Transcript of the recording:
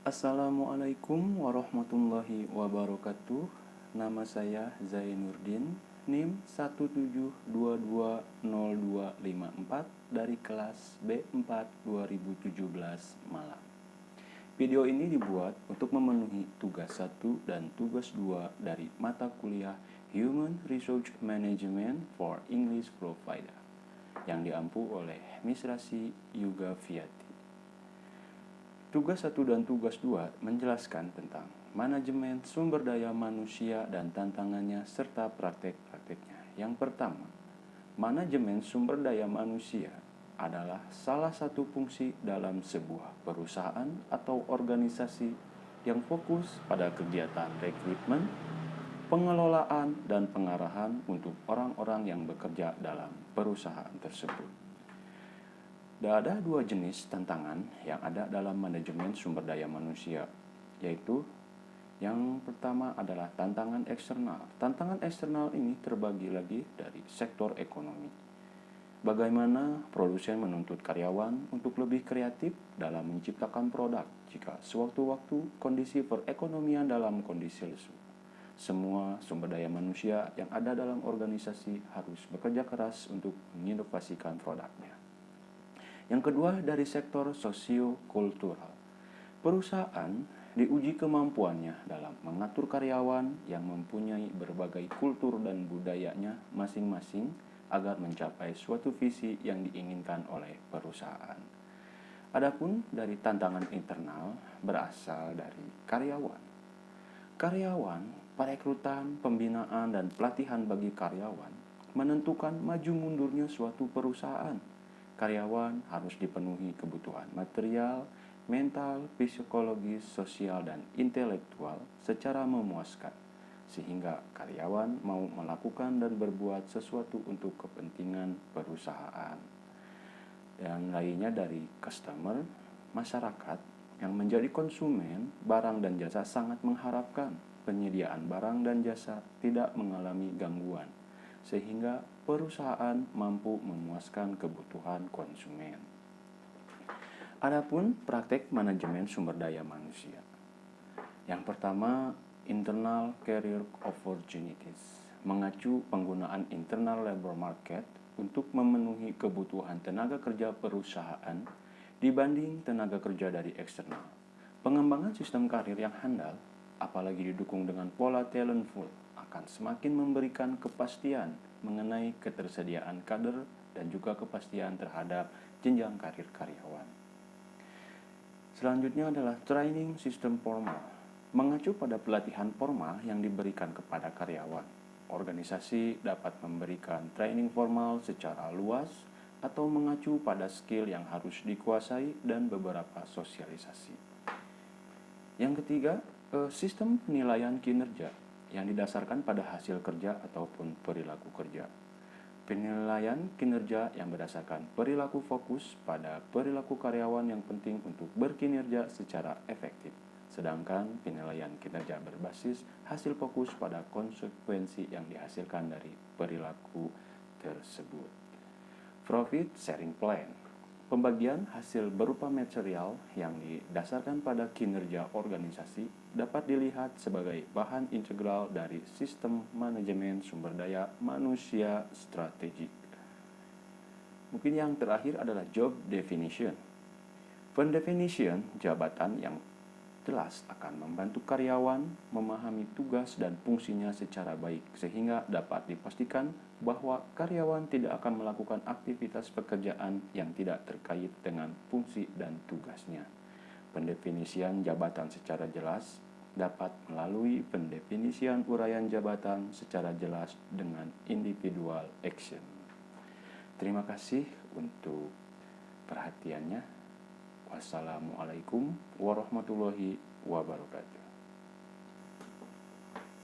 Assalamualaikum warahmatullahi wabarakatuh. Nama saya Zainuddin, NIM 1722024 dari kelas B4 2017 Malang. Video ini dibuat untuk memenuhi tugas 1 dan tugas 2 dari mata kuliah Human Resource Management for English Provider yang diampu oleh Miss Rasi Yuga Fiati. Tugas 1 dan tugas 2 menjelaskan tentang manajemen sumber daya manusia dan tantangannya serta praktek-prakteknya. Yang pertama, manajemen sumber daya manusia adalah salah satu fungsi dalam sebuah perusahaan atau organisasi yang fokus pada kegiatan rekrutmen, pengelolaan, dan pengarahan untuk orang-orang yang bekerja dalam perusahaan tersebut. Ada dua jenis tantangan yang ada dalam manajemen sumber daya manusia, yaitu yang pertama adalah tantangan eksternal. Tantangan eksternal ini terbagi lagi dari sektor ekonomi. Bagaimana produsen menuntut karyawan untuk lebih kreatif dalam menciptakan produk jika sewaktu-waktu kondisi perekonomian dalam kondisi lesu. Semua sumber daya manusia yang ada dalam organisasi harus bekerja keras untuk menginovasikan produknya. Yang kedua, dari sektor sosio-kultural. Perusahaan diuji kemampuannya dalam mengatur karyawan yang mempunyai berbagai kultur dan budayanya masing-masing agar mencapai suatu visi yang diinginkan oleh perusahaan. Adapun dari tantangan internal berasal dari karyawan. Karyawan, perekrutan, pembinaan, dan pelatihan bagi karyawan menentukan maju mundurnya suatu perusahaan. Karyawan harus dipenuhi kebutuhan material, mental, psikologis, sosial, dan intelektual secara memuaskan, sehingga karyawan mau melakukan dan berbuat sesuatu untuk kepentingan perusahaan. Dan lainnya dari customer, masyarakat yang menjadi konsumen barang dan jasa sangat mengharapkan penyediaan barang dan jasa tidak mengalami gangguan, sehingga perusahaan mampu memuaskan kebutuhan konsumen. Adapun praktek manajemen sumber daya manusia. Yang pertama, internal career opportunities, mengacu penggunaan internal labor market untuk memenuhi kebutuhan tenaga kerja perusahaan dibanding tenaga kerja dari eksternal. Pengembangan sistem karir yang handal, apalagi didukung dengan pola talentful, akan semakin memberikan kepastian mengenai ketersediaan kader dan juga kepastian terhadap jenjang karir karyawan. Selanjutnya adalah training sistem formal, mengacu pada pelatihan formal yang diberikan kepada karyawan. Organisasi dapat memberikan training formal secara luas atau mengacu pada skill yang harus dikuasai dan beberapa sosialisasi. Yang ketiga, sistem penilaian kinerja yang didasarkan pada hasil kerja ataupun perilaku kerja. Penilaian kinerja yang berdasarkan perilaku fokus pada perilaku karyawan yang penting untuk berkinerja secara efektif. Sedangkan penilaian kinerja berbasis hasil fokus pada konsekuensi yang dihasilkan dari perilaku tersebut. Profit sharing plan, pembagian hasil berupa material yang didasarkan pada kinerja organisasi dapat dilihat sebagai bahan integral dari sistem manajemen sumber daya manusia strategik. Mungkin yang terakhir adalah job definition. Pendefinisian jabatan yang jelas akan membantu karyawan memahami tugas dan fungsinya secara baik sehingga dapat dipastikan bahwa karyawan tidak akan melakukan aktivitas pekerjaan yang tidak terkait dengan fungsi dan tugasnya. Pendefinisian jabatan secara jelas dapat melalui pendefinisian uraian jabatan secara jelas dengan individual action. Terima kasih untuk perhatiannya. Wassalamualaikum warahmatullahi wabarakatuh.